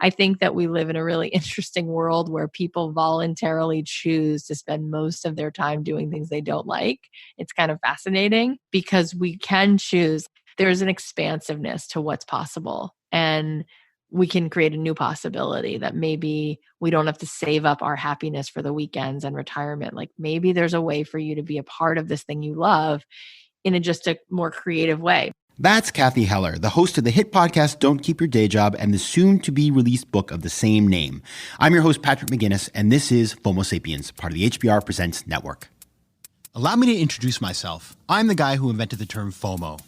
I think that we live in a really interesting world where people voluntarily choose to spend most of their time doing things they don't like. It's kind of fascinating because we can choose. There's an expansiveness to what's possible. And we can create a new possibility that maybe we don't have to save up our happiness for the weekends and retirement. Like maybe there's a way for you to be a part of this thing you love in just a more creative way. That's Cathy Heller, the host of the hit podcast Don't Keep Your Day Job and the soon-to-be-released book of the same name. I'm your host, Patrick McGinnis, and this is FOMO Sapiens, part of the HBR Presents Network. Allow me to introduce myself. I'm the guy who invented the term FOMO.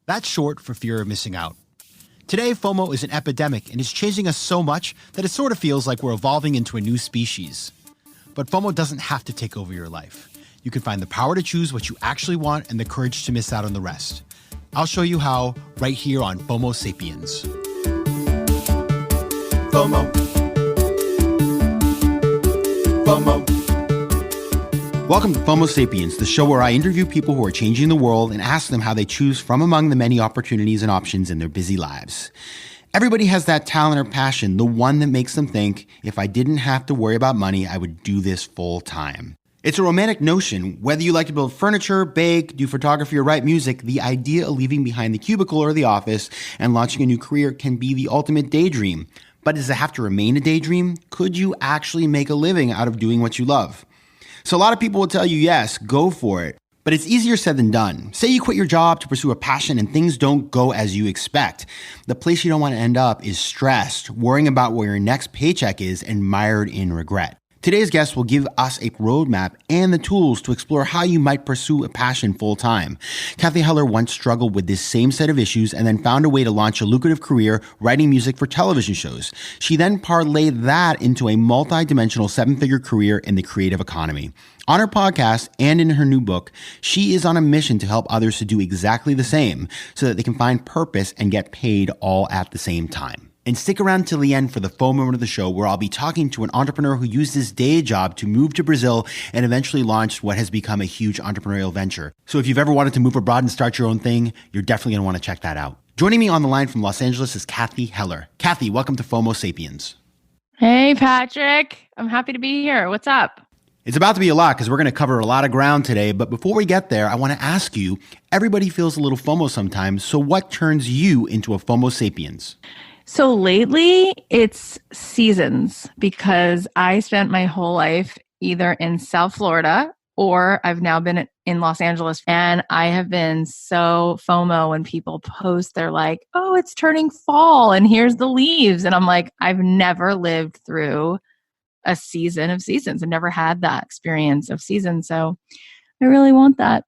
That's short for fear of missing out. Today, FOMO is an epidemic and is changing us so much that it sort of feels like we're evolving into a new species. But FOMO doesn't have to take over your life. You can find the power to choose what you actually want and the courage to miss out on the rest. I'll show you how right here on FOMO Sapiens. FOMO. FOMO. Welcome to FOMO Sapiens, the show where I interview people who are changing the world and ask them how they choose from among the many opportunities and options in their busy lives. Everybody has that talent or passion, the one that makes them think, if I didn't have to worry about money, I would do this full time. It's a romantic notion. Whether you like to build furniture, bake, do photography, or write music, the idea of leaving behind the cubicle or the office and launching a new career can be the ultimate daydream. But does it have to remain a daydream? Could you actually make a living out of doing what you love? So a lot of people will tell you, yes, go for it. But it's easier said than done. Say you quit your job to pursue a passion and things don't go as you expect. The place you don't want to end up is stressed, worrying about where your next paycheck is and mired in regret. Today's guest will give us a roadmap and the tools to explore how you might pursue a passion full time. Cathy Heller once struggled with this same set of issues and then found a way to launch a lucrative career writing music for television shows. She then parlayed that into a multi-dimensional seven-figure career in the creative economy. On her podcast and in her new book, she is on a mission to help others to do exactly the same so that they can find purpose and get paid all at the same time. And stick around till the end for the FOMO moment of the show, where I'll be talking to an entrepreneur who used his day job to move to Brazil and eventually launched what has become a huge entrepreneurial venture. So if you've ever wanted to move abroad and start your own thing, you're definitely going to want to check that out. Joining me on the line from Los Angeles is Cathy Heller. Cathy, welcome to FOMO Sapiens. Hey, Patrick. I'm happy to be here. What's up? It's about to be a lot because we're going to cover a lot of ground today. But before we get there, I want to ask you, everybody feels a little FOMO sometimes. So what turns you into a FOMO Sapiens? So lately, it's seasons because I spent my whole life either in South Florida or I've now been in Los Angeles. And I have been so FOMO when people post, they're like, oh, it's turning fall and here's the leaves. And I'm like, I've never lived through a season of seasons. I've never had that experience of seasons. So I really want that.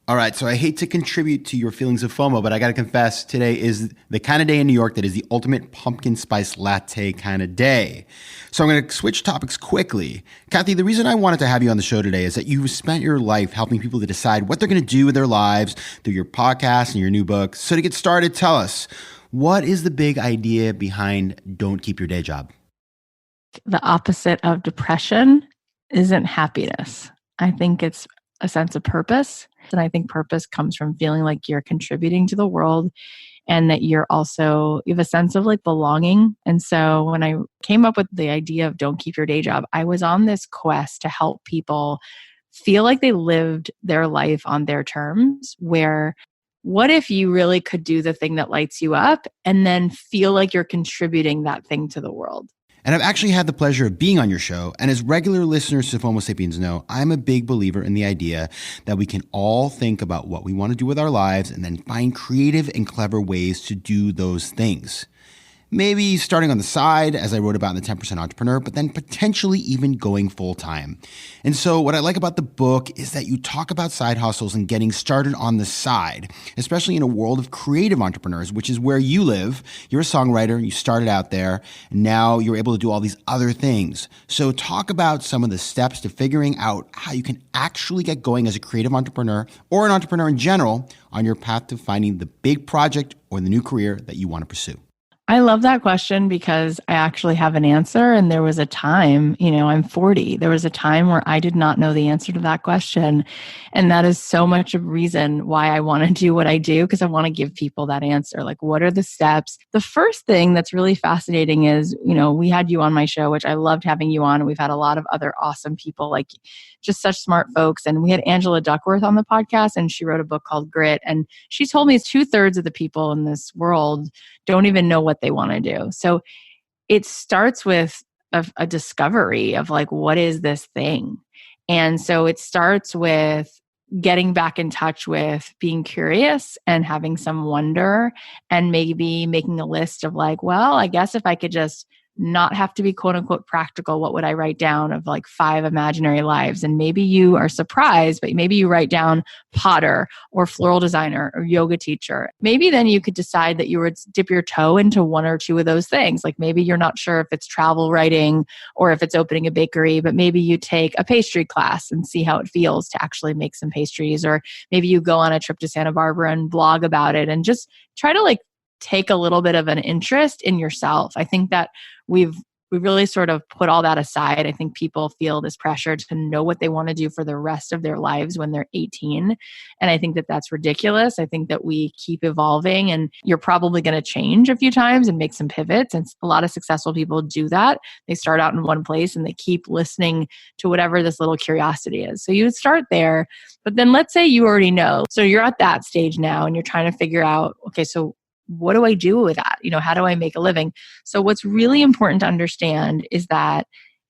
All right, so I hate to contribute to your feelings of FOMO, but I got to confess, today is the kind of day in New York that is the ultimate pumpkin spice latte kind of day. So I'm going to switch topics quickly. Cathy, the reason I wanted to have you on the show today is that you've spent your life helping people to decide what they're going to do with their lives through your podcast and your new book. So to get started, tell us, what is the big idea behind Don't Keep Your Day Job? The opposite of depression isn't happiness. I think it's a sense of purpose. And I think purpose comes from feeling like you're contributing to the world and that you have a sense of like belonging. And so when I came up with the idea of Don't Keep Your Day Job, I was on this quest to help people feel like they lived their life on their terms, where what if you really could do the thing that lights you up and then feel like you're contributing that thing to the world? And I've actually had the pleasure of being on your show. And as regular listeners to FOMO Sapiens know, I'm a big believer in the idea that we can all think about what we want to do with our lives and then find creative and clever ways to do those things. Maybe starting on the side, as I wrote about in the 10% Entrepreneur, but then potentially even going full time. And so what I like about the book is that you talk about side hustles and getting started on the side, especially in a world of creative entrepreneurs, which is where you live. You're a songwriter, you started out there, and now you're able to do all these other things. So talk about some of the steps to figuring out how you can actually get going as a creative entrepreneur or an entrepreneur in general on your path to finding the big project or the new career that you want to pursue. I love that question because I actually have an answer. And there was a time, I'm 40. There was a time where I did not know the answer to that question. And that is so much of reason why I want to do what I do, because I want to give people that answer. Like, what are the steps? The first thing that's really fascinating is, we had you on my show, which I loved having you on. And we've had a lot of other awesome people, like just such smart folks. And we had Angela Duckworth on the podcast, and she wrote a book called Grit. And she told me 2/3 of the people in this world don't even know what they want to do. So it starts with a discovery of like, what is this thing? And so it starts with getting back in touch with being curious and having some wonder, and maybe making a list of like, well, I guess if I could just not have to be quote unquote practical, what would I write down of like 5 imaginary lives? And maybe you are surprised, but maybe you write down potter or floral designer or yoga teacher. Maybe then you could decide that you would dip your toe into 1 or 2 of those things. Like maybe you're not sure if it's travel writing or if it's opening a bakery, but maybe you take a pastry class and see how it feels to actually make some pastries. Or maybe you go on a trip to Santa Barbara and blog about it and just try to like take a little bit of an interest in yourself. I think that we really sort of put all that aside. I think people feel this pressure to know what they want to do for the rest of their lives when they're 18. And I think that that's ridiculous. I think that we keep evolving, and you're probably going to change a few times and make some pivots. And a lot of successful people do that. They start out in one place and they keep listening to whatever this little curiosity is. So you would start there, but then let's say you already know. So you're at that stage now and you're trying to figure out, okay, so what do I do with that? How do I make a living? So what's really important to understand is that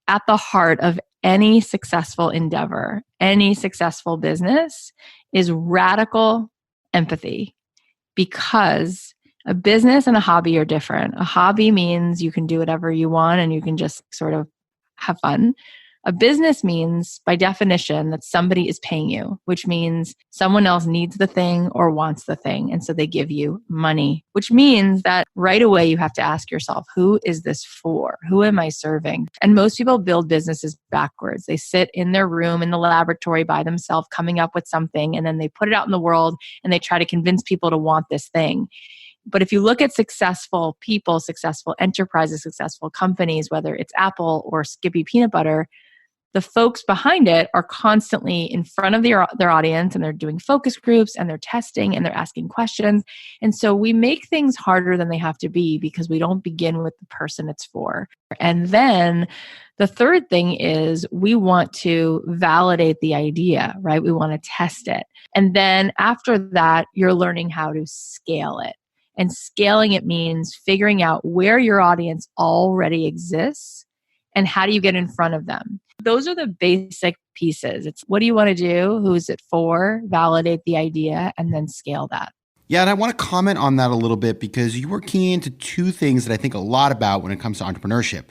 at the heart of any successful endeavor, any successful business, is radical empathy. Because a business and a hobby are different. A hobby means you can do whatever you want and you can just sort of have fun. A business means, by definition, that somebody is paying you, which means someone else needs the thing or wants the thing. And so they give you money, which means that right away you have to ask yourself, who is this for? Who am I serving? And most people build businesses backwards. They sit in their room in the laboratory by themselves, coming up with something, and then they put it out in the world and they try to convince people to want this thing. But if you look at successful people, successful enterprises, successful companies, whether it's Apple or Skippy Peanut Butter, the folks behind it are constantly in front of their audience, and they're doing focus groups and they're testing and they're asking questions. And so we make things harder than they have to be because we don't begin with the person it's for. And then the third thing is we want to validate the idea, right? We want to test it. And then after that, you're learning how to scale it. And scaling it means figuring out where your audience already exists and how do you get in front of them. Those are the basic pieces. It's what do you want to do? Who's it for? Validate the idea and then scale that. Yeah, and I want to comment on that a little bit because you were keying into 2 things that I think a lot about when it comes to entrepreneurship.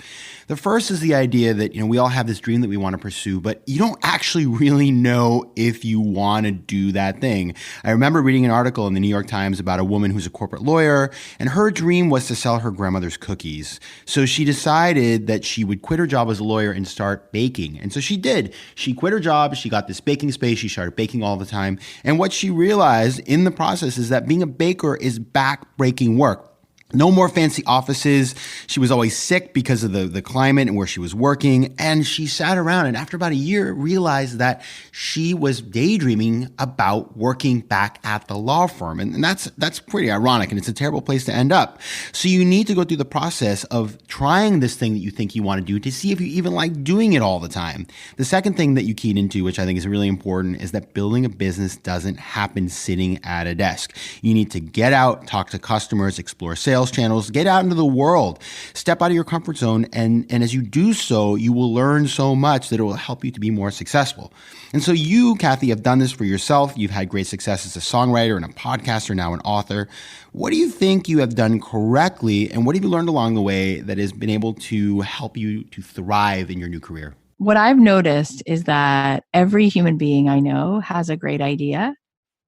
The first is the idea that, we all have this dream that we want to pursue, but you don't actually really know if you want to do that thing. I remember reading an article in the New York Times about a woman who's a corporate lawyer, and her dream was to sell her grandmother's cookies. So she decided that she would quit her job as a lawyer and start baking. And so she did. She quit her job. She got this baking space. She started baking all the time. And what she realized in the process is that being a baker is back-breaking work. No more fancy offices. She was always sick because of the climate and where she was working. And she sat around and after about a year realized that she was daydreaming about working back at the law firm. And that's pretty ironic, and it's a terrible place to end up. So you need to go through the process of trying this thing that you think you want to do to see if you even like doing it all the time. The second thing that you keyed into, which I think is really important, is that building a business doesn't happen sitting at a desk. You need to get out, talk to customers, explore sales channels, get out into the world, step out of your comfort zone. And as you do so, you will learn so much that it will help you to be more successful. And so you, Cathy, have done this for yourself. You've had great success as a songwriter and a podcaster, now an author. What do you think you have done correctly? And what have you learned along the way that has been able to help you to thrive in your new career? What I've noticed is that every human being I know has a great idea,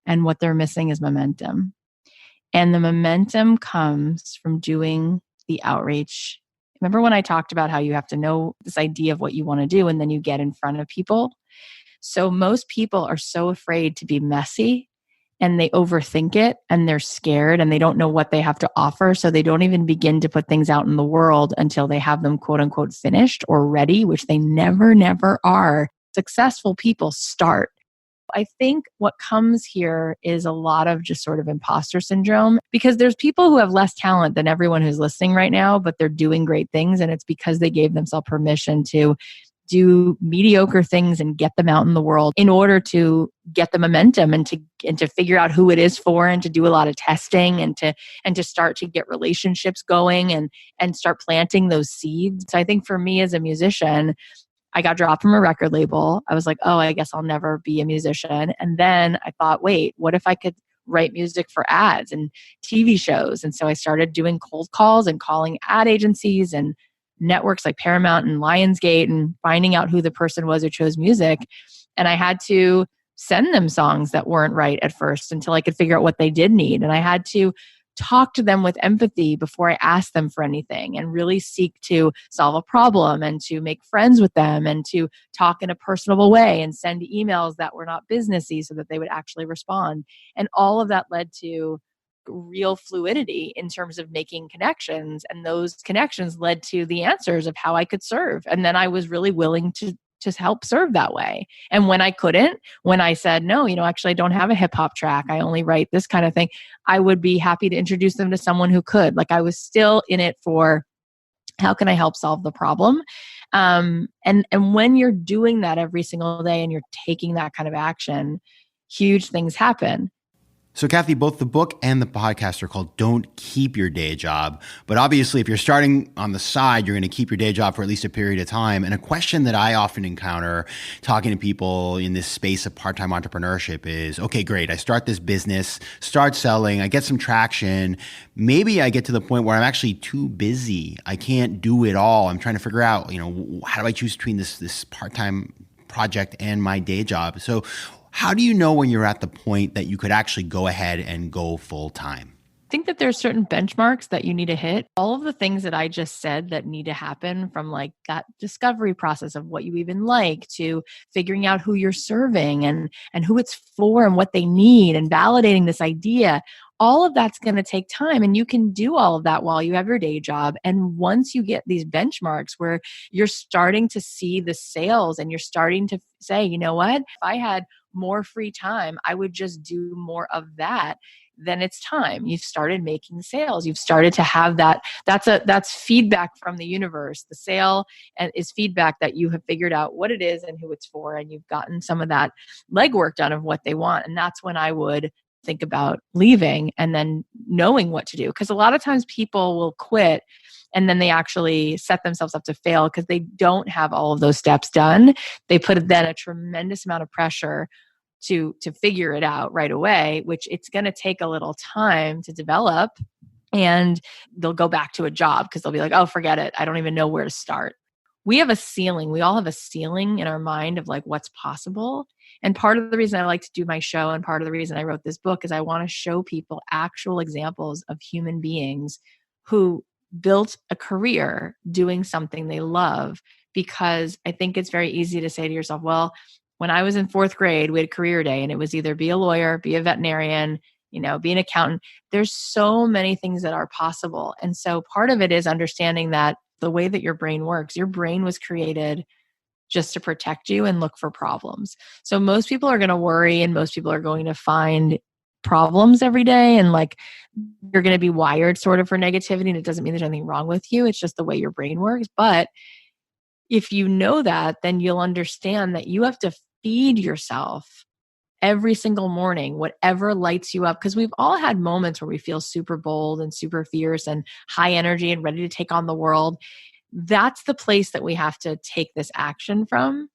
and what they're missing is momentum. And the momentum comes from doing the outreach. Remember when I talked about how you have to know this idea of what you want to do and then you get in front of people? So most people are so afraid to be messy and they overthink it and they're scared and they don't know what they have to offer. So they don't even begin to put things out in the world until they have them quote unquote finished or ready, which they never are. Successful people start. I think what comes here is a lot of just sort of imposter syndrome, because there's people who have less talent than everyone who's listening right now, but they're doing great things. And it's because they gave themselves permission to do mediocre things and get them out in the world in order to get the momentum and to figure out who it is for, and to do a lot of testing and to start to get relationships going and start planting those seeds. So I think for me as a musician, I got dropped from a record label. I was like, oh, I guess I'll never be a musician. And then I thought, wait, what if I could write music for ads and TV shows? And so I started doing cold calls and calling ad agencies and networks like Paramount and Lionsgate and finding out who the person was who chose music. And I had to send them songs that weren't right at first until I could figure out what they did need. And I had to talk to them with empathy before I asked them for anything, and really seek to solve a problem and to make friends with them and to talk in a personable way and send emails that were not businessy so that they would actually respond. And all of that led to real fluidity in terms of making connections. And those connections led to the answers of how I could serve. And then I was really willing to just help serve that way. And when I couldn't, when I said, no, actually I don't have a hip hop track, I only write this kind of thing, I would be happy to introduce them to someone who could. Like, I was still in it for how can I help solve the problem? And when you're doing that every single day and you're taking that kind of action, huge things happen. So Cathy, both the book and the podcast are called Don't Keep Your Day Job. But obviously, if you're starting on the side, you're going to keep your day job for at least a period of time. And a question that I often encounter talking to people in this space of part-time entrepreneurship is, okay, great. I start this business, start selling, I get some traction. Maybe I get to the point where I'm actually too busy. I can't do it all. I'm trying to figure out, how do I choose between this part-time project and my day job? So how do you know when you're at the point that you could actually go ahead and go full time? I think that there's certain benchmarks that you need to hit. All of the things that I just said that need to happen, from like that discovery process of what you even like, to figuring out who you're serving and who it's for and what they need, and validating this idea. All of that's going to take time, and you can do all of that while you have your day job. And once you get these benchmarks where you're starting to see the sales and you're starting to say, you know what, if I had more free time, I would just do more of that. Then it's time. You've started making sales. You've started to have that. That's feedback from the universe. The sale is feedback that you have figured out what it is and who it's for, and you've gotten some of that legwork done of what they want. And that's when I would think about leaving and then knowing what to do. Because a lot of times people will quit and then they actually set themselves up to fail because they don't have all of those steps done. They put then a tremendous amount of pressure to figure it out right away, which it's going to take a little time to develop. And they'll go back to a job because they'll be like, oh, forget it. I don't even know where to start. We have a ceiling. We all have a ceiling in our mind of like what's possible. And part of the reason I like to do my show, and part of the reason I wrote this book, is I want to show people actual examples of human beings who built a career doing something they love. Because I think it's very easy to say to yourself, well, when I was in fourth grade, we had career day, and it was either be a lawyer, be a veterinarian, be an accountant. There's so many things that are possible. And so part of it is understanding that the way that your brain works, your brain was created just to protect you and look for problems. So most people are going to worry, and most people are going to find problems every day. And like, you're going to be wired sort of for negativity. And it doesn't mean there's anything wrong with you. It's just the way your brain works. But if you know that, then you'll understand that you have to feed yourself every single morning, whatever lights you up. Because we've all had moments where we feel super bold and super fierce and high energy and ready to take on the world. That's the place that we have to take this action from,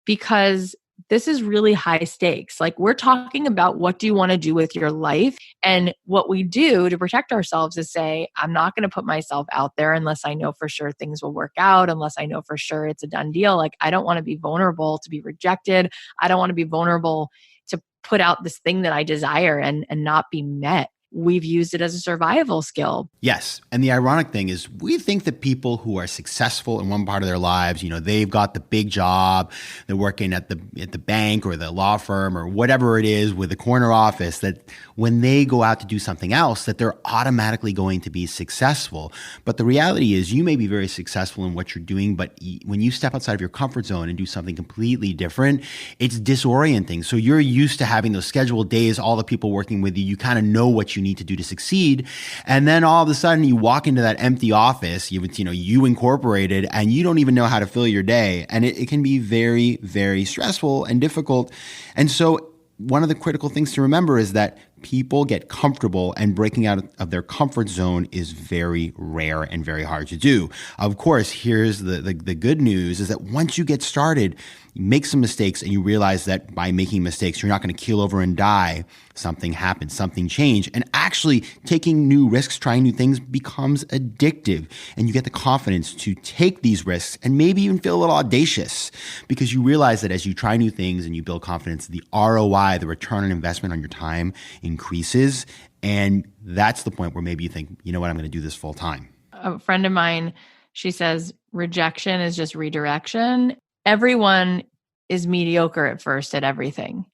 because this is really high stakes. Like, we're talking about what do you want to do with your life? And what we do to protect ourselves is say, I'm not going to put myself out there unless I know for sure things will work out, unless I know for sure it's a done deal. Like, I don't want to be vulnerable to be rejected. I don't want to be vulnerable to put out this thing that I desire and not be met. we've used it as a survival skill. Yes. And the ironic thing is we think that people who are successful in one part of their lives, they've got the big job, they're working at the bank or the law firm or whatever it is with the corner office, that when they go out to do something else, that they're automatically going to be successful. But the reality is you may be very successful in what you're doing, but when you step outside of your comfort zone and do something completely different, it's disorienting. So you're used to having those scheduled days, all the people working with you, you kind of know what you need to do to succeed. And then all of a sudden you walk into that empty office, you incorporated, and you don't even know how to fill your day. And it can be very, very stressful and difficult. And so one of the critical things to remember is that people get comfortable, and breaking out of their comfort zone is very rare and very hard to do. Of course, here's the good news is that once you get started, you make some mistakes and you realize that by making mistakes, you're not going to keel over and die. Something happens, something changed. And actually taking new risks, trying new things becomes addictive. And you get the confidence to take these risks and maybe even feel a little audacious, because you realize that as you try new things and you build confidence, the ROI, the return on investment on your time, increases. And that's the point where maybe you think, you know what, I'm going to do this full time. A friend of mine, she says, rejection is just redirection. Everyone is mediocre at first at everything.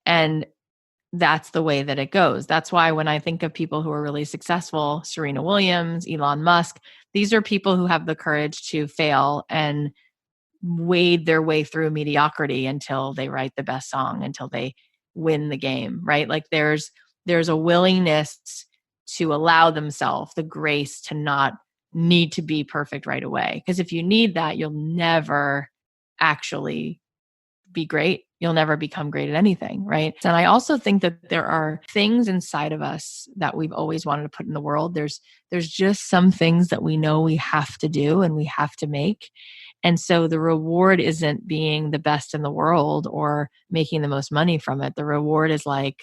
And that's the way that it goes. That's why when I think of people who are really successful, Serena Williams, Elon Musk, these are people who have the courage to fail and wade their way through mediocrity until they write the best song, until they win the game, right? Like there's a willingness to allow themselves the grace to not need to be perfect right away. Because if you need that, you'll never actually be great. You'll never become great at anything, right? And I also think that there are things inside of us that we've always wanted to put in the world. There's just some things that we know we have to do and we have to make. And so the reward isn't being the best in the world or making the most money from it. The reward is like,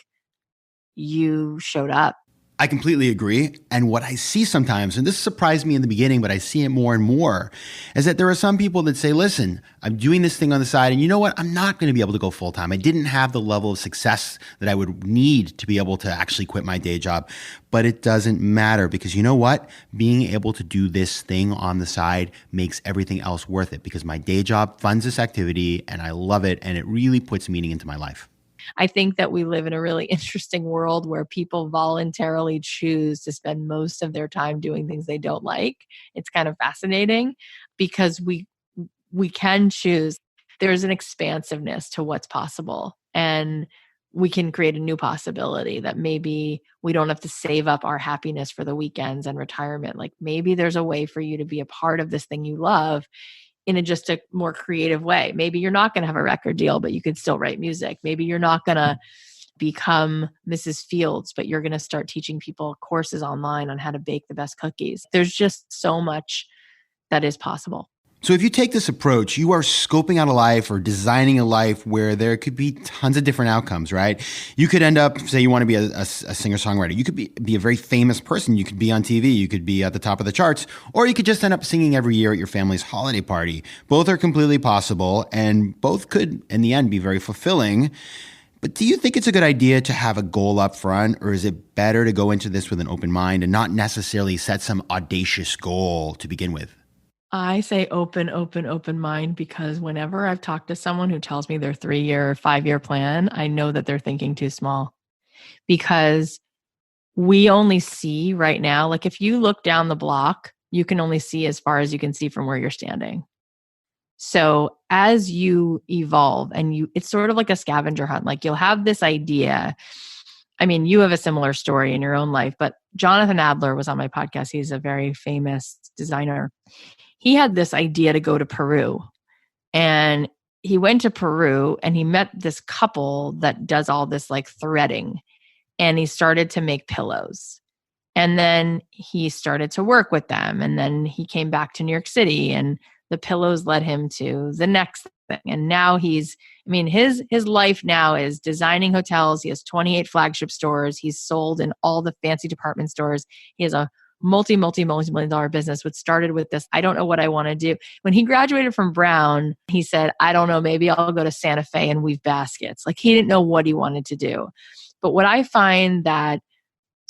you showed up. I completely agree. And what I see sometimes, and this surprised me in the beginning, but I see it more and more, is that there are some people that say, listen, I'm doing this thing on the side, and you know what? I'm not going to be able to go full time. I didn't have the level of success that I would need to be able to actually quit my day job. But it doesn't matter, because you know what? Being able to do this thing on the side makes everything else worth it, because my day job funds this activity and I love it, and it really puts meaning into my life. I think that we live in a really interesting world where people voluntarily choose to spend most of their time doing things they don't like. It's kind of fascinating because we can choose. There's an expansiveness to what's possible, and we can create a new possibility that maybe we don't have to save up our happiness for the weekends and retirement. Like maybe there's a way for you to be a part of this thing you love in just a more creative way. Maybe you're not going to have a record deal, but you could still write music. Maybe you're not going to become Mrs. Fields, but you're going to start teaching people courses online on how to bake the best cookies. There's just so much that is possible. So if you take this approach, you are scoping out a life or designing a life where there could be tons of different outcomes, right? You could end up, say you want to be a singer-songwriter. You could be a very famous person. You could be on TV. You could be at the top of the charts. Or you could just end up singing every year at your family's holiday party. Both are completely possible, and both could, in the end, be very fulfilling. But do you think it's a good idea to have a goal up front, or is it better to go into this with an open mind and not necessarily set some audacious goal to begin with? I say open mind, because whenever I've talked to someone who tells me their 3-year, 5-year plan, I know that they're thinking too small, because we only see right now, like if you look down the block, you can only see as far as you can see from where you're standing. So as you evolve and it's sort of like a scavenger hunt, like you'll have this idea. I mean, you have a similar story in your own life, but Jonathan Adler was on my podcast. He's a very famous designer. He had this idea to go to Peru, and he went to Peru and he met this couple that does all this like threading, and he started to make pillows. And then he started to work with them. And then he came back to New York City, and the pillows led him to the next thing. And now his life now is designing hotels. He has 28 flagship stores. He's sold in all the fancy department stores. He has a multi-million dollar business, which started with this, I don't know what I want to do. When he graduated from Brown, he said, I don't know, maybe I'll go to Santa Fe and weave baskets. Like he didn't know what he wanted to do. But what I find that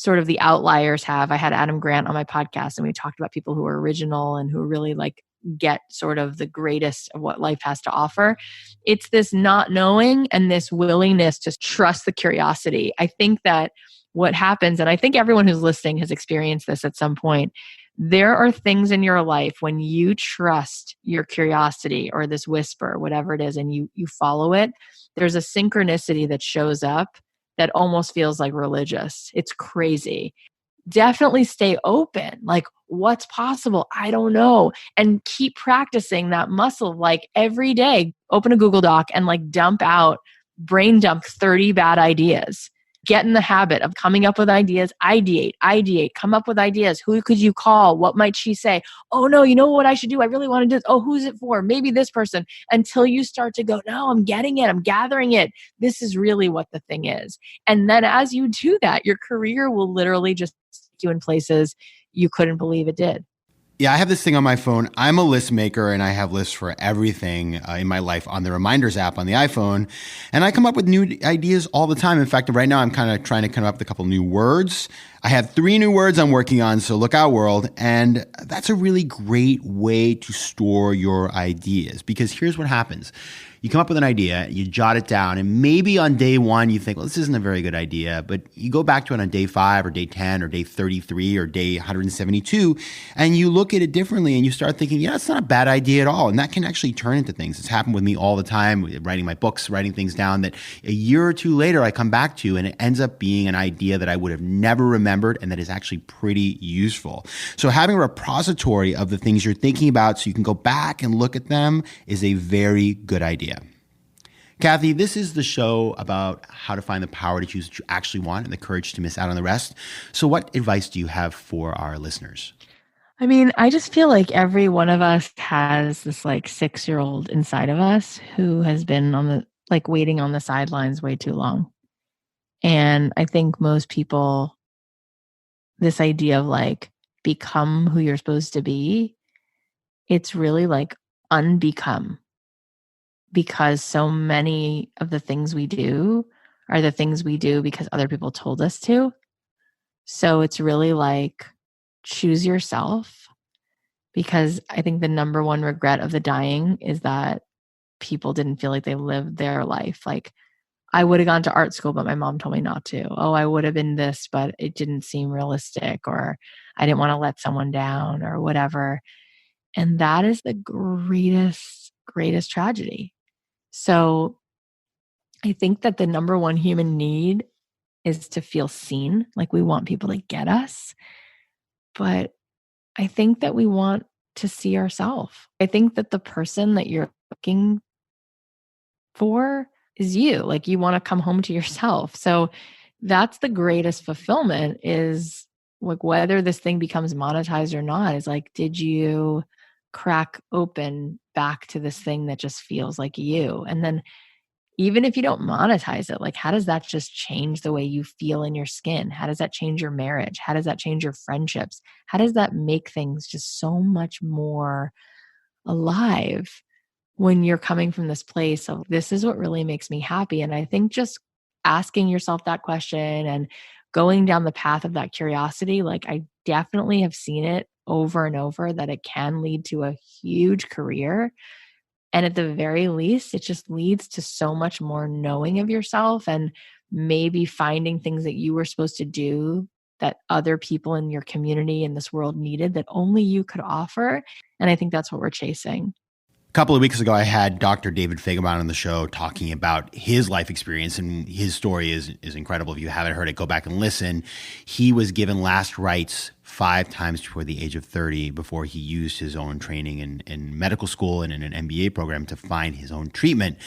sort of the outliers have. I had Adam Grant on my podcast, and we talked about people who are original and who really like get sort of the greatest of what life has to offer. It's this not knowing and this willingness to trust the curiosity. I think that what happens, and I think everyone who's listening has experienced this at some point, there are things in your life when you trust your curiosity or this whisper, whatever it is, and you follow it, there's a synchronicity that shows up that almost feels like religious. It's crazy. Definitely stay open. Like, what's possible? I don't know. And keep practicing that muscle. Like every day, open a Google Doc and like brain dump 30 bad ideas. Get in the habit of coming up with ideas. Ideate, come up with ideas. Who could you call? What might she say? Oh no, you know what I should do? I really want to do this. Oh, who's it for? Maybe this person. Until you start to go, no, I'm getting it. I'm gathering it. This is really what the thing is. And then as you do that, your career will literally just take you in places you couldn't believe it did. Yeah, I have this thing on my phone. I'm a list maker, and I have lists for everything in my life on the Reminders app on the iPhone. And I come up with new ideas all the time. In fact, right now I'm kind of trying to come up with a couple new words. I have 3 new words I'm working on, so look out, world. And that's a really great way to store your ideas, because here's what happens. You come up with an idea, you jot it down, and maybe on day 1 you think, well, this isn't a very good idea, but you go back to it on day 5 or day 10 or day 33 or day 172, and you look at it differently and you start thinking, yeah, it's not a bad idea at all. And that can actually turn into things. It's happened with me all the time, writing my books, writing things down that a year or 2 later I come back to, and it ends up being an idea that I would have never remembered and that is actually pretty useful. So having a repository of the things you're thinking about so you can go back and look at them is a very good idea. Cathy, this is the show about how to find the power to choose what you actually want and the courage to miss out on the rest. So what advice do you have for our listeners? I mean, I just feel like every one of us has this like 6-year-old inside of us who has been waiting on the sidelines way too long. And I think most people, this idea of like become who you're supposed to be, it's really like unbecome. Because so many of the things we do are the things we do because other people told us to. So it's really like choose yourself, because I think the number one regret of the dying is that people didn't feel like they lived their life. Like, I would have gone to art school, but my mom told me not to. Oh, I would have been this, but it didn't seem realistic, or I didn't want to let someone down, or whatever. And that is the greatest tragedy. So I think that the number one human need is to feel seen. Like, we want people to get us. But I think that we want to see ourselves. I think that the person that you're looking for is you. Like, you want to come home to yourself. So that's the greatest fulfillment, is like whether this thing becomes monetized or not, is like, did you crack open back to this thing that just feels like you? And then even if you don't monetize it, like, how does that just change the way you feel in your skin? How does that change your marriage? How does that change your friendships? How does that make things just so much more alive when you're coming from this place of, this is what really makes me happy? And I think just asking yourself that question and going down the path of that curiosity, like, I definitely have seen it over and over that it can lead to a huge career. And at the very least, it just leads to so much more knowing of yourself, and maybe finding things that you were supposed to do that other people in your community in this world needed that only you could offer. And I think that's what we're chasing. A couple of weeks ago, I had Dr. David Feigelbaum on the show talking about his life experience, and his story is incredible. If you haven't heard it, go back and listen. He was given last rites 5 times before the age of 30 before he used his own training in medical school and in an MBA program to find his own treatment.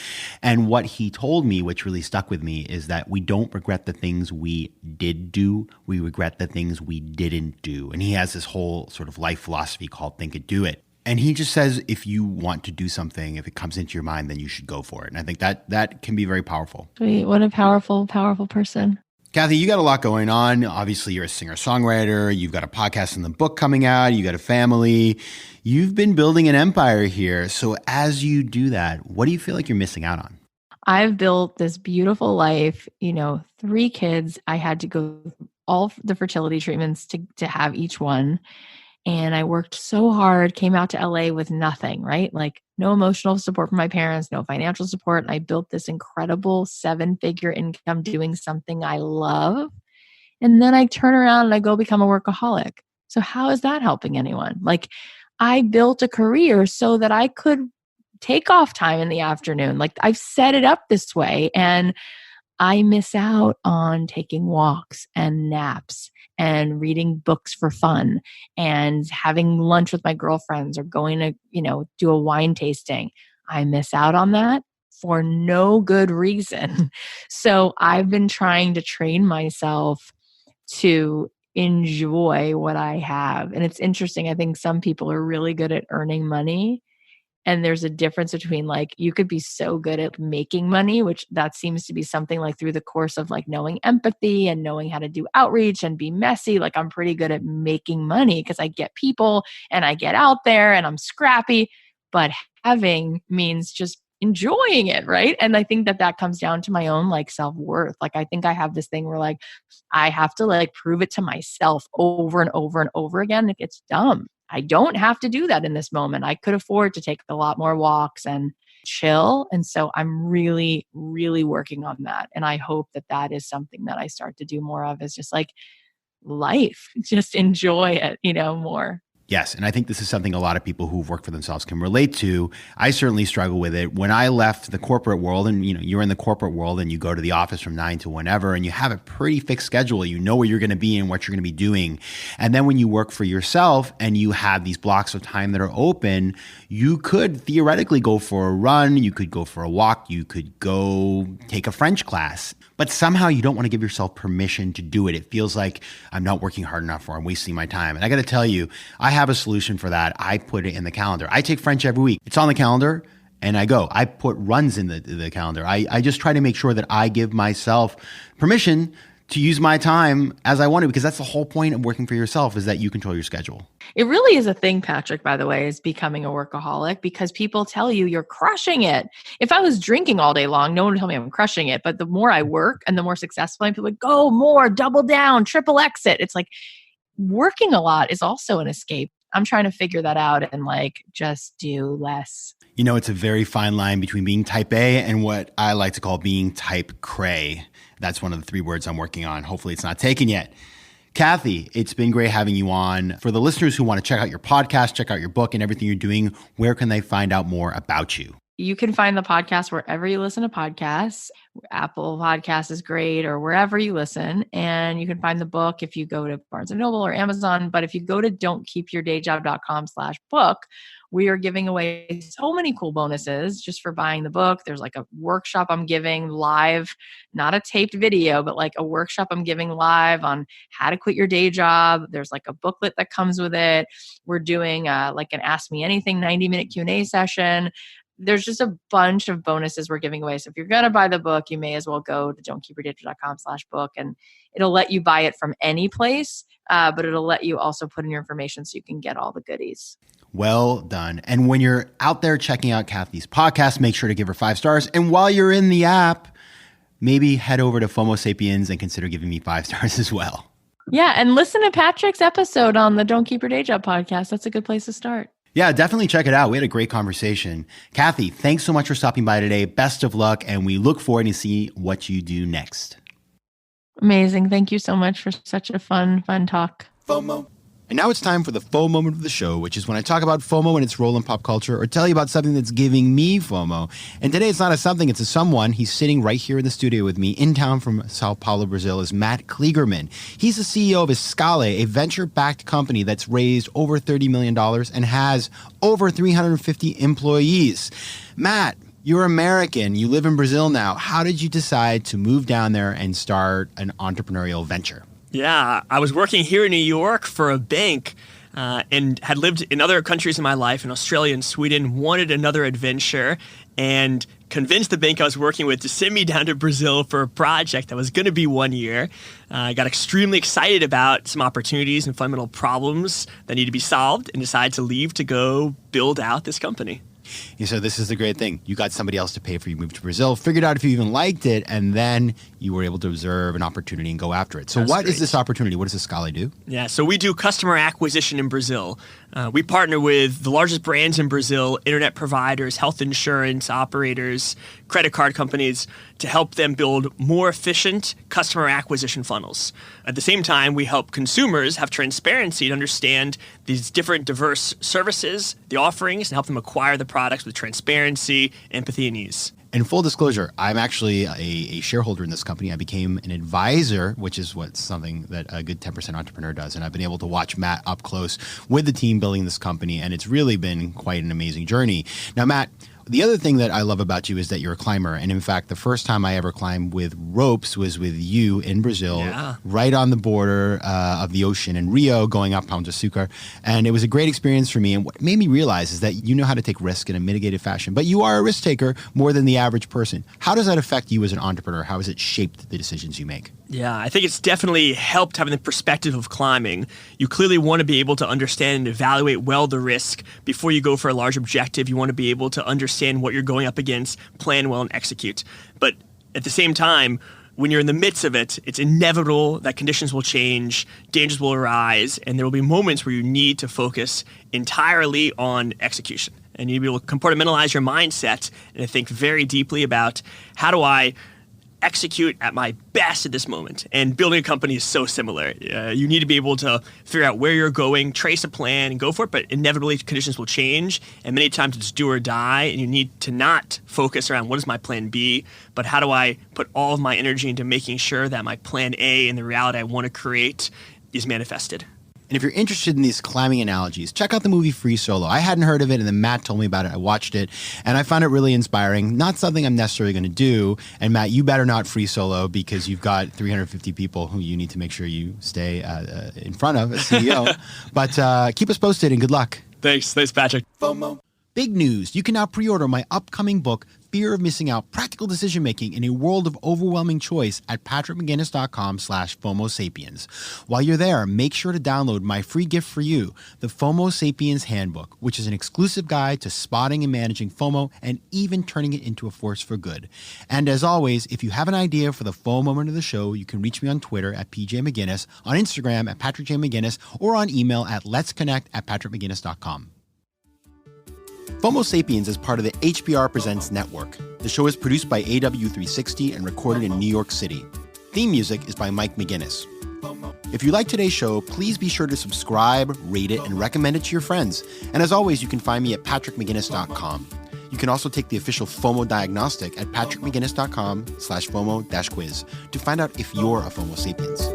And what he told me, which really stuck with me, is that we don't regret the things we did do. We regret the things we didn't do. And he has this whole sort of life philosophy called Think It, Do It. And he just says, if you want to do something, if it comes into your mind, then you should go for it. And I think that can be very powerful. Sweet. What a powerful person. Cathy, you got a lot going on. Obviously, you're a singer-songwriter. You've got a podcast and the book coming out. You got a family. You've been building an empire here. So as you do that, what do you feel like you're missing out on? I've built this beautiful life, 3 kids. I had to go all the fertility treatments to have each one. And I worked so hard, came out to LA with nothing, right? Like no emotional support from my parents, no financial support. And I built this incredible 7-figure income doing something I love. And then I turn around and I go become a workaholic. So how is that helping anyone? Like I built a career so that I could take off time in the afternoon. Like I've set it up this way, and I miss out on taking walks and naps and reading books for fun and having lunch with my girlfriends or going to, do a wine tasting. I miss out on that for no good reason. So I've been trying to train myself to enjoy what I have. And it's interesting. I think some people are really good at earning money. And there's a difference between like, you could be so good at making money, which that seems to be something like through the course of like knowing empathy and knowing how to do outreach and be messy. Like I'm pretty good at making money because I get people and I get out there and I'm scrappy, but having means just enjoying it. Right. And I think that comes down to my own like self-worth. Like I think I have this thing where like, I have to like prove it to myself over and over and over again. It's dumb. I don't have to do that in this moment. I could afford to take a lot more walks and chill. And so I'm really, really working on that. And I hope that is something that I start to do more of, is just like life, just enjoy it, more. Yes. And I think this is something a lot of people who've worked for themselves can relate to. I certainly struggle with it. When I left the corporate world, and you're in the corporate world and you go to the office from 9 to whenever, and you have a pretty fixed schedule, you know where you're going to be and what you're going to be doing. And then when you work for yourself and you have these blocks of time that are open, you could theoretically go for a run, you could go for a walk, you could go take a French class. But somehow you don't want to give yourself permission to do it. It feels like I'm not working hard enough or I'm wasting my time. And I got to tell you, I have a solution for that. I put it in the calendar. I take French every week. It's on the calendar and I go. I put runs in the calendar. I just try to make sure that I give myself permission to use my time as I want to, because that's the whole point of working for yourself, is that you control your schedule. It really is a thing, Patrick, by the way, is becoming a workaholic, because people tell you you're crushing it. If I was drinking all day long, no one would tell me I'm crushing it. But the more I work and the more successful I am, people are like, go more, double down, triple exit. It's like working a lot is also an escape. I'm trying to figure that out and like just do less. It's a very fine line between being type A and what I like to call being type cray. That's one of the 3 words I'm working on. Hopefully it's not taken yet. Cathy, it's been great having you on. For the listeners who want to check out your podcast, check out your book and everything you're doing, where can they find out more about you? You can find the podcast wherever you listen to podcasts. Apple Podcasts is great, or wherever you listen. And you can find the book if you go to Barnes & Noble or Amazon. But if you go to don'tkeepyourdayjob.com/book, we are giving away so many cool bonuses just for buying the book. There's like a workshop I'm giving live, not a taped video, but like a workshop I'm giving live on how to quit your day job. There's like a booklet that comes with it. We're doing like an Ask Me Anything 90-minute Q&A session. There's just a bunch of bonuses we're giving away. So if you're going to buy the book, you may as well go to don'tkeepyourdayjob.com/book, and it'll let you buy it from any place, but it'll let you also put in your information so you can get all the goodies. Well done. And when you're out there checking out Cathy's podcast, make sure to give her 5 stars. And while you're in the app, maybe head over to FOMO Sapiens and consider giving me 5 stars as well. Yeah. And listen to Patrick's episode on the Don't Keep Your Day Job podcast. That's a good place to start. Yeah, definitely check it out. We had a great conversation. Cathy, thanks so much for stopping by today. Best of luck. And we look forward to see what you do next. Amazing. Thank you so much for such a fun talk. FOMO. And now it's time for the FOMO moment of the show, which is when I talk about FOMO and its role in pop culture, or tell you about something that's giving me FOMO. And today it's not a something, it's a someone. He's sitting right here in the studio with me, in town from Sao Paulo, Brazil, is Matt Kligerman. He's the CEO of Escale, a venture-backed company that's raised over $30 million and has over 350 employees. Matt, you're American. You live in Brazil now. How did you decide to move down there and start an entrepreneurial venture? Yeah, I was working here in New York for a bank and had lived in other countries in my life, in Australia and Sweden, wanted another adventure, and convinced the bank I was working with to send me down to Brazil for a project that was going to be 1 year. I got extremely excited about some opportunities and fundamental problems that need to be solved, and decided to leave to go build out this company. So this is the great thing. You got somebody else to pay for you, moved to Brazil, figured out if you even liked it, and then you were able to observe an opportunity and go after it. So what is this opportunity? What does Escale do? Yeah, so we do customer acquisition in Brazil. We partner with the largest brands in Brazil, internet providers, health insurance operators, credit card companies, to help them build more efficient customer acquisition funnels. At the same time, we help consumers have transparency to understand these different diverse services, the offerings, and help them acquire the products with transparency, empathy, and ease. And full disclosure, I'm actually a shareholder in this company. I became an advisor, which is something that a good 10% entrepreneur does. And I've been able to watch Matt up close with the team building this company. And it's really been quite an amazing journey. Now, Matt, the other thing that I love about you is that you're a climber. And in fact, the first time I ever climbed with ropes was with you in Brazil, right on the border of the ocean in Rio, going up Pão de Açúcar. And it was a great experience for me. And what made me realize is that you know how to take risk in a mitigated fashion, but you are a risk taker more than the average person. How does that affect you as an entrepreneur? How has it shaped the decisions you make? Yeah, I think it's definitely helped having the perspective of climbing. You clearly want to be able to understand and evaluate well the risk before you go for a large objective. You want to be able to understand what you're going up against, plan well, and execute. But at the same time, when you're in the midst of it, it's inevitable that conditions will change, dangers will arise, and there will be moments where you need to focus entirely on execution. And you'll be able to compartmentalize your mindset and think very deeply about, how do I execute at my best at this moment? And building a company is so similar. You need to be able to figure out where you're going, trace a plan, and go for it. But inevitably, conditions will change. And many times it's do or die. And you need to not focus around what is my plan B, but how do I put all of my energy into making sure that my plan A and the reality I want to create is manifested. And if you're interested in these climbing analogies, check out the movie Free Solo. I hadn't heard of it, and then Matt told me about it. I watched it, and I found it really inspiring. Not something I'm necessarily going to do. And Matt, you better not free solo, because you've got 350 people who you need to make sure you stay in front of as CEO. But keep us posted, and good luck. Thanks, Patrick. FOMO. Big news. You can now pre-order my upcoming book, Fear of Missing Out, Practical Decision-Making in a World of Overwhelming Choice at patrickmcginnis.com/FOMO Sapiens. While you're there, make sure to download my free gift for you, the FOMO Sapiens Handbook, which is an exclusive guide to spotting and managing FOMO and even turning it into a force for good. And as always, if you have an idea for the FOMO moment of the show, you can reach me on Twitter at PJMcGinnis, on Instagram at PatrickJMcGinnis, or on email at letsconnect@patrickmcginnis.com. FOMO Sapiens is part of the HBR Presents Network. The show is produced by AW360 and recorded in New York City. Theme music is by Mike McGinnis. If you like today's show, please be sure to subscribe, rate it, and recommend it to your friends. And as always, you can find me at patrickmcginnis.com. You can also take the official FOMO diagnostic at patrickmcginnis.com/FOMO-quiz to find out if you're a FOMO Sapiens.